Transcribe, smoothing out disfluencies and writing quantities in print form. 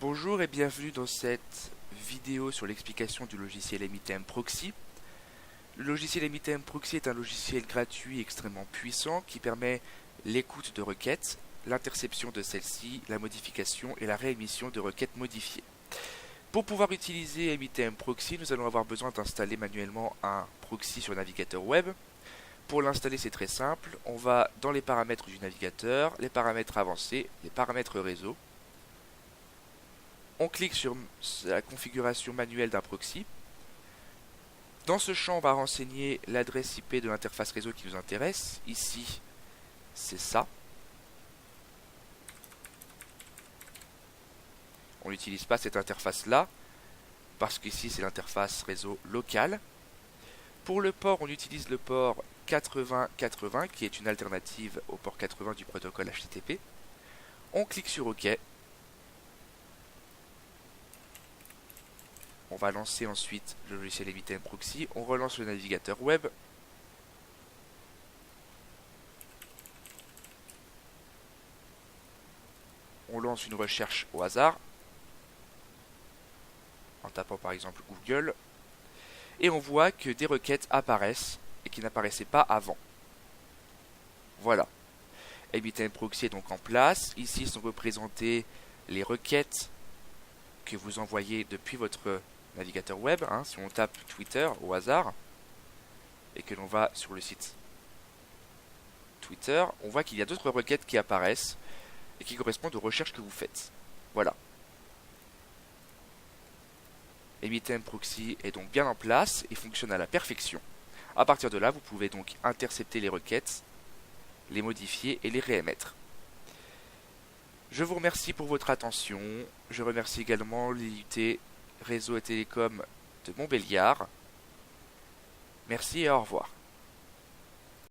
Bonjour et bienvenue dans cette vidéo sur l'explication du logiciel MITM Proxy. Le logiciel MITM Proxy est un logiciel gratuit extrêmement puissant qui permet l'écoute de requêtes, l'interception de celles-ci, la modification et la réémission de requêtes modifiées. Pour pouvoir utiliser MITM Proxy, nous allons avoir besoin d'installer manuellement un proxy sur navigateur web. Pour l'installer, c'est très simple. On va dans les paramètres du navigateur, les paramètres avancés, les paramètres réseau. On clique sur la configuration manuelle d'un proxy. Dans ce champ, on va renseigner l'adresse IP de l'interface réseau qui nous intéresse. Ici, c'est ça. On n'utilise pas cette interface-là, parce qu'ici, c'est l'interface réseau locale. Pour le port, on utilise le port 8080, qui est une alternative au port 80 du protocole HTTP. On clique sur OK. On va lancer ensuite le logiciel MITM Proxy. On relance le navigateur web. On lance une recherche au hasard, en tapant par exemple Google. Et on voit que des requêtes apparaissent et qui n'apparaissaient pas avant. Voilà. MITM Proxy est donc en place. Ici sont représentées les requêtes que vous envoyez depuis votre navigateur web. Si on tape Twitter au hasard et que l'on va sur le site Twitter, on voit qu'il y a d'autres requêtes qui apparaissent et qui correspondent aux recherches que vous faites. Voilà. MITM Proxy est donc bien en place et fonctionne à la perfection. À partir de là, vous pouvez donc intercepter les requêtes, les modifier et les réémettre. Je vous remercie pour votre attention. Je remercie également l'IUT Réseau et Télécom de Montbéliard. Merci et au revoir.